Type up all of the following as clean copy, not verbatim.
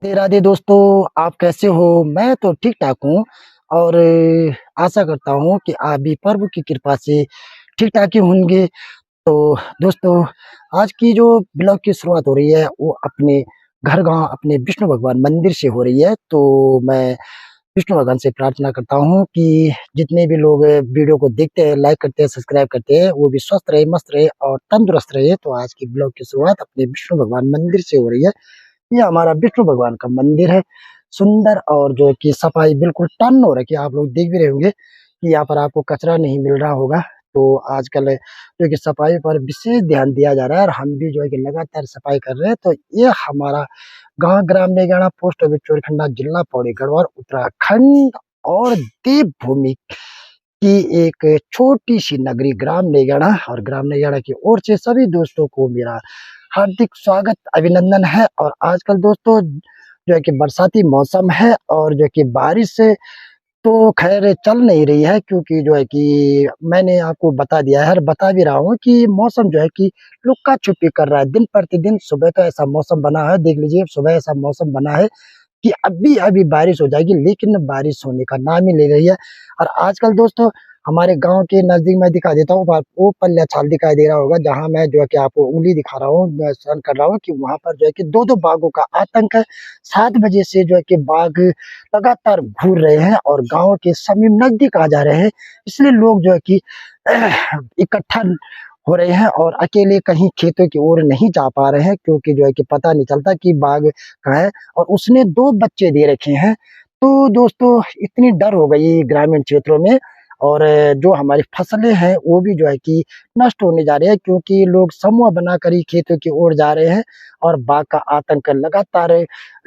राधे राधे दोस्तों। आप कैसे हो? मैं तो ठीक ठाक हूँ और आशा करता हूँ कि आप भी प्रभु की कृपा से ठीक ठाक ही होंगे। तो दोस्तों, आज की जो ब्लॉग की शुरुआत हो रही है वो अपने घर गांव अपने विष्णु भगवान मंदिर से हो रही है। तो मैं विष्णु भगवान से प्रार्थना करता हूँ कि जितने भी लोग वीडियो को देखते हैं, लाइक करते हैं, सब्सक्राइब करते हैं, वो भी स्वस्थ रहे, मस्त रहे और तंदुरुस्त रहे। तो आज की ब्लॉग की शुरुआत अपने विष्णु भगवान मंदिर से हो रही है। ये हमारा विष्णु भगवान का मंदिर है, सुंदर और जो कि सफाई बिल्कुल टन हो रखी है। आप लोग देख भी रहे होंगे कि यहाँ पर आपको कचरा नहीं मिल रहा होगा। तो आजकल जो कि सफाई पर विशेष ध्यान दिया जा रहा है और हम भी जो है कि लगातार सफाई कर रहे हैं। तो ये हमारा गांव ग्राम नेगाना, पोस्ट ऑफिस चोरखंडा, जिला पौड़ी गढ़वाल, उत्तराखंड और देवभूमि की एक छोटी सी नगरी ग्राम नेगाना। और ग्राम नेगाना की ओर से सभी दोस्तों को मेरा हार्दिक स्वागत अभिनंदन है। और आजकल दोस्तों जो है कि बरसाती मौसम है और जो कि बारिश तो खैर चल नहीं रही है, क्योंकि जो है कि मैंने आपको बता दिया है और बता भी रहा हूँ कि मौसम जो है कि लुक्का छुपी कर रहा है दिन प्रतिदिन। सुबह तो ऐसा मौसम बना है, देख लीजिए, सुबह ऐसा मौसम बना है कि अभी अभी बारिश हो जाएगी, लेकिन बारिश होने का नाम ही ले रही है। और आजकल दोस्तों हमारे गांव के नजदीक मैं दिखा देता हूँ, वो पल्ला छाल दिखाई दे रहा होगा जहां मैं जो है कि आपको उंगली दिखा रहा हूँ, मैं सहन कर रहा हूँ कि वहां पर जो है कि दो दो बाघों का आतंक है। 7 बजे से जो है कि बाघ लगातार घूर रहे हैं और गांव के समीप नजदीक आ जा रहे हैं। इसलिए लोग जो है कि इकट्ठा हो रहे हैं और अकेले कहीं खेतों की ओर नहीं जा पा रहे हैं, क्योंकि जो है कि पता नहीं चलता कि बाघ कहाँ है। और उसने 2 बच्चे दे रखे हैं। तो दोस्तों इतनी डर हो गई ग्रामीण क्षेत्रों में। और जो हमारी फसलें हैं वो भी जो है कि नष्ट होने जा रही है, क्योंकि लोग समूह बनाकर ही खेतों की ओर जा रहे हैं। और बाघ का आतंक लगातार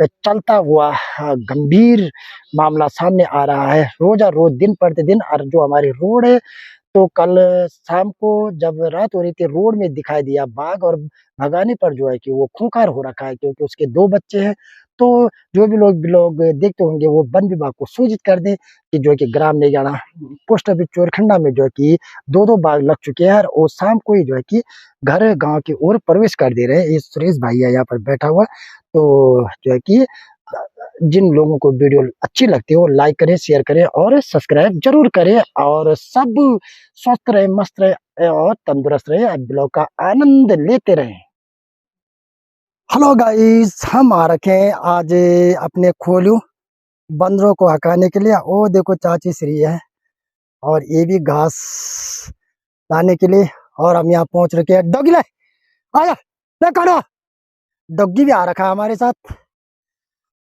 चलता हुआ गंभीर मामला सामने आ रहा है रोजा रोज, दिन प्रतिदिन। और जो हमारी रोड है, तो कल शाम को जब रात हो रही थी, रोड में दिखाई दिया बाघ और भगाने पर जो है कि वो खूंखार हो रखा है, क्योंकि उसके 2 बच्चे हैं। तो जो भी लोग देखते होंगे वो वन विभाग को सूचित कर दें कि जो है कि ग्राम नेगाना पोस्ट ऑफिस चोरखंडा में जो है कि दो दो बाघ लग चुके हैं और शाम को ही जो है कि घर गांव की ओर प्रवेश कर दे रहे हैं। ये सुरेश भाई है यहाँ पर बैठा हुआ। तो जो है कि जिन लोगों को वीडियो अच्छी लगती है वो लाइक करें, शेयर करें और सब्सक्राइब जरूर करें। और सब स्वस्थ रहे, मस्त रहे और तंदुरुस्त रहे, ब्लॉग का आनंद लेते रहें। हेलो गाइस, हम आ रखे हैं आज अपने खोलू बंदरों को हकाने के लिए। ओ देखो चाची श्री है और ये भी घास लाने के लिए। और हम यहाँ पहुंच रखे हैं। डॉगी ले आया, ले करो। डॉगी भी आ रखा है हमारे साथ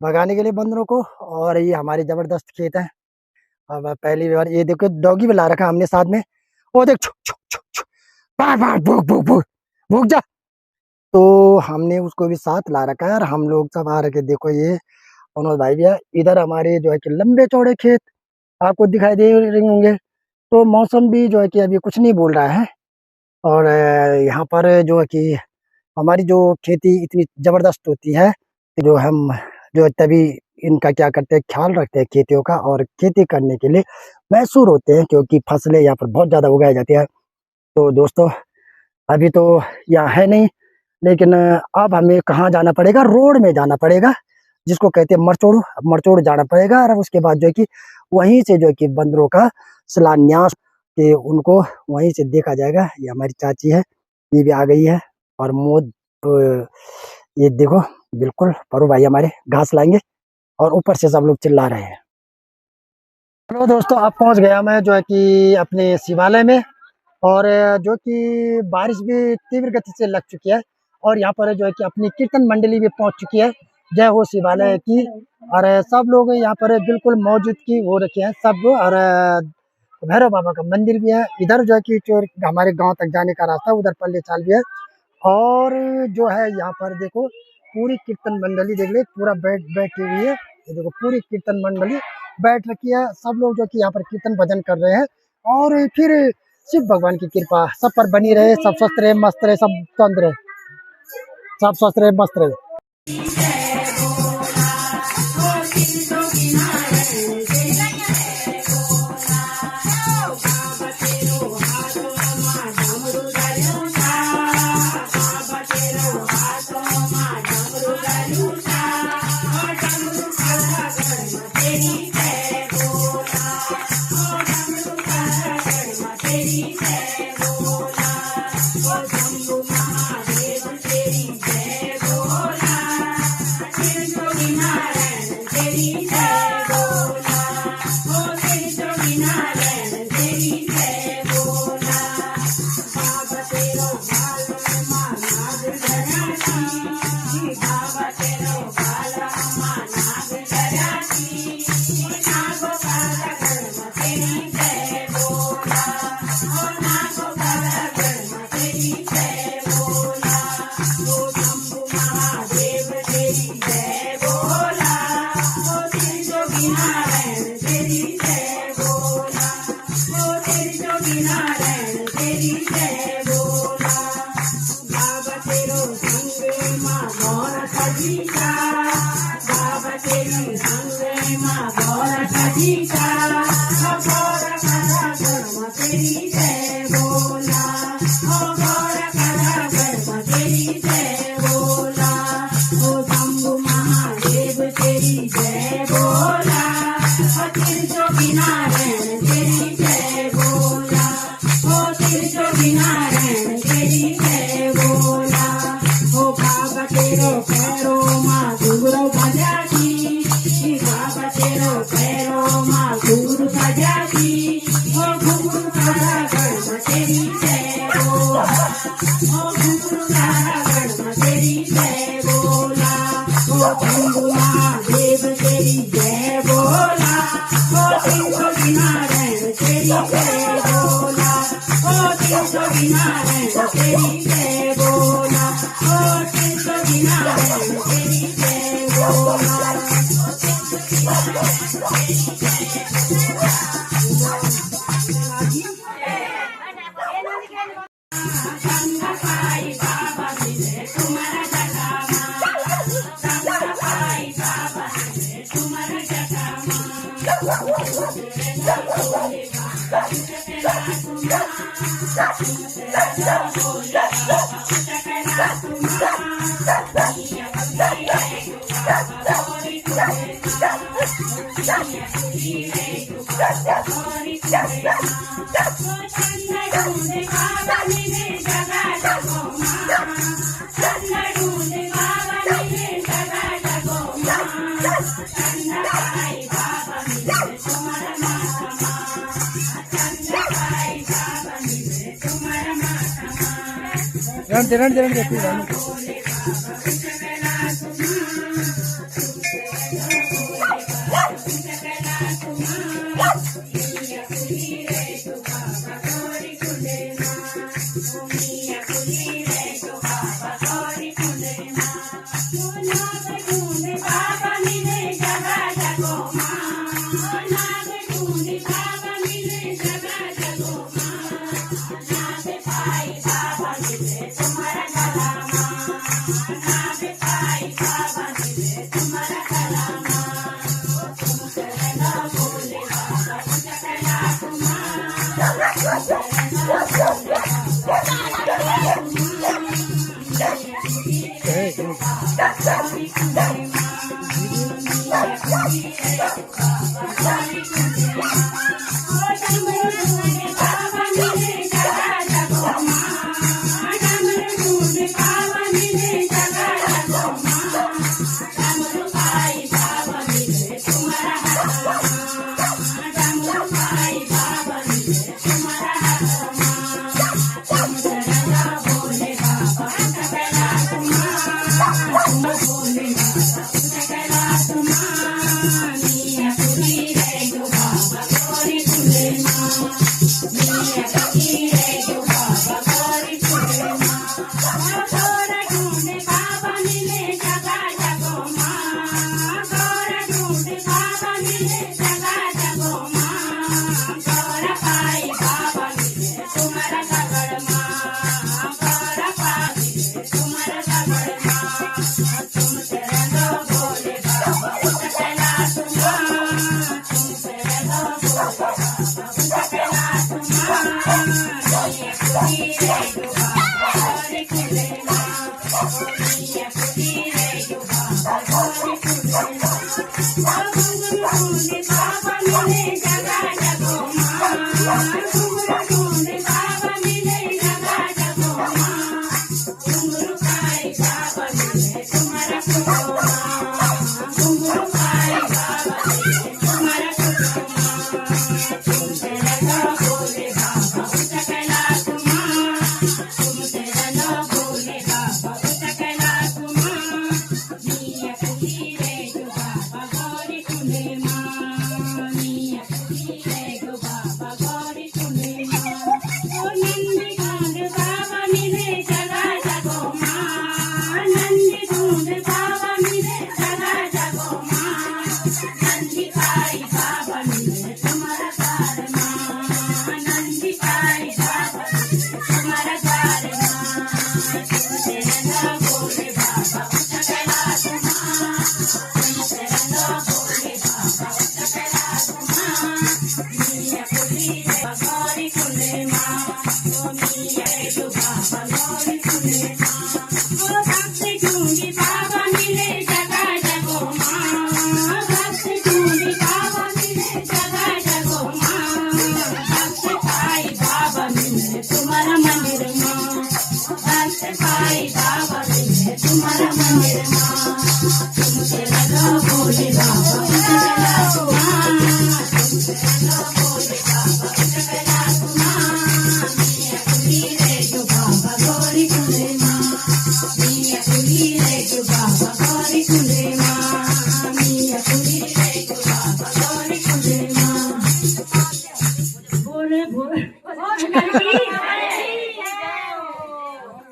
भगाने के लिए बंदरों को। और ये हमारी जबरदस्त खेत है। अब पहली बार ये देखो डॉगी भी ला रखा हमने साथ में। ओ देख, छुक छुक छुक छुक, बार बार भूख भूख भूख भूख जा। तो हमने उसको भी साथ ला रखा है और हम लोग सब आ रखे। देखो ये मनोज भाई भी है। इधर हमारे जो है कि लंबे चौड़े खेत आपको दिखाई दे रहे होंगे। तो मौसम भी जो है कि अभी कुछ नहीं बोल रहा है। और यहाँ पर जो है कि हमारी जो खेती इतनी जबरदस्त होती है, जो हम जो है तभी इनका क्या करते हैं, ख्याल रखते हैं खेतियों का। और खेती करने के लिए मैसूर होते हैं, क्योंकि फसलें यहाँ पर बहुत ज्यादा उगाई जाती है। तो दोस्तों अभी तो यहाँ है नहीं, लेकिन अब हमें कहाँ जाना पड़ेगा, रोड में जाना पड़ेगा, जिसको कहते हैं मरचोड़। मरचोड़ जाना पड़ेगा और उसके बाद जो है कि वहीं से जो है कि बंदरों का शिलान्यास के उनको वहीं से देखा जाएगा। ये हमारी चाची है, ये भी आ गई है। और मोद तो ये देखो, बिल्कुल परू भाई हमारे घास लाएंगे और ऊपर से सब लोग चिल्ला रहे हैं। हेलो दोस्तों, आप पहुंच गया मैं जो है कि अपने शिवालय में। और जो कि बारिश भी तीव्र गति से लग चुकी है और यहाँ पर जो है कि अपनी कीर्तन मंडली भी पहुंच चुकी है। जय हो शिवालय की। और सब लोग यहाँ पर बिल्कुल मौजूदगी हो रखे हैं सब। और भैरव बाबा का मंदिर भी है इधर, जो है कि चोर हमारे गांव तक जाने का रास्ता उधर पल्ले चाल भी है। और जो है यहाँ पर देखो पूरी कीर्तन मंडली, देख ले पूरा बैठी हुई है। ये देखो पूरी कीर्तन मंडली बैठ रखी है। सब लोग जो कि यहाँ पर कीर्तन भजन कर रहे हैं। और फिर शिव भगवान की कृपा सब पर बनी रहे। सब स्वस्थ रहे, मस्त रहे, सब तंद रहे, सब स्वस्थ रहे, मस्त रहे।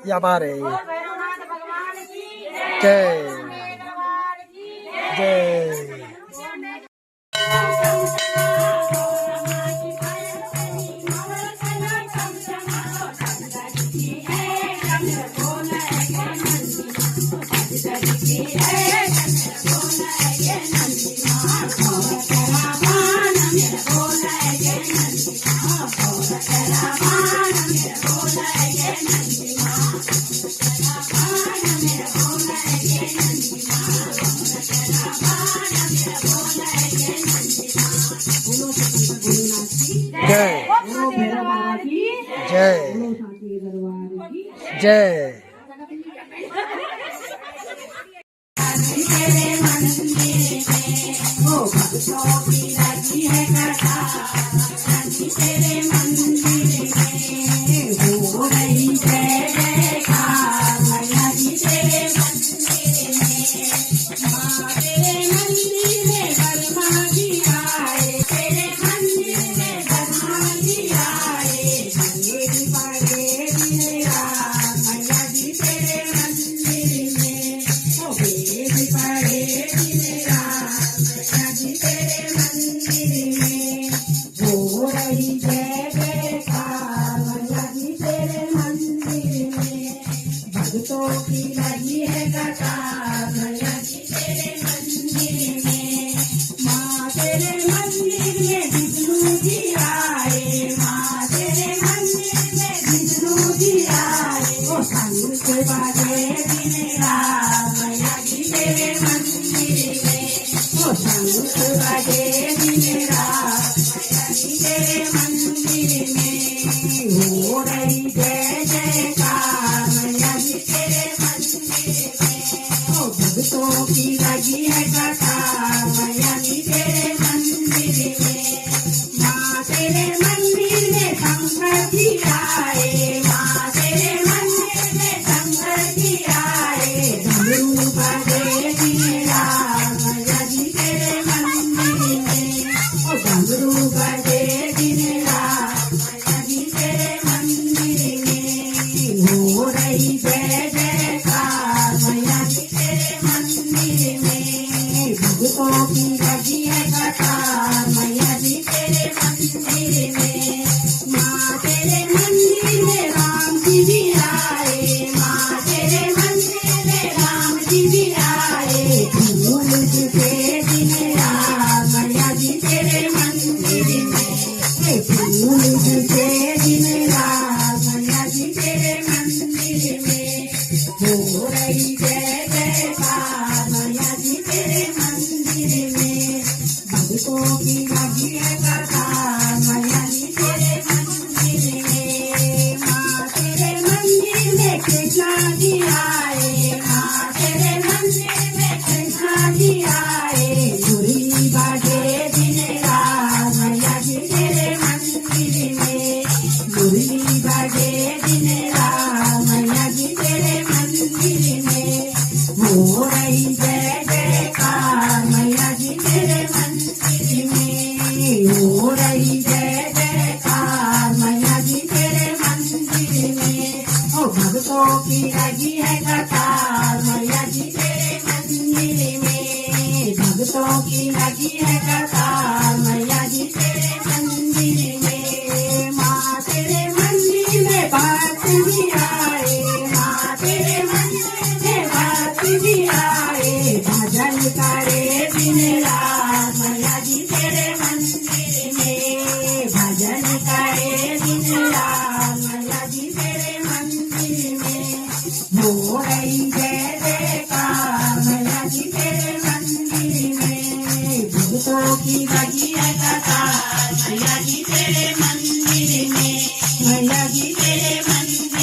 या बारे जय जय जय जय जय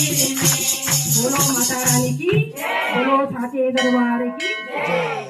बोलो माता रानी की बोलो साचे दरबार की जय।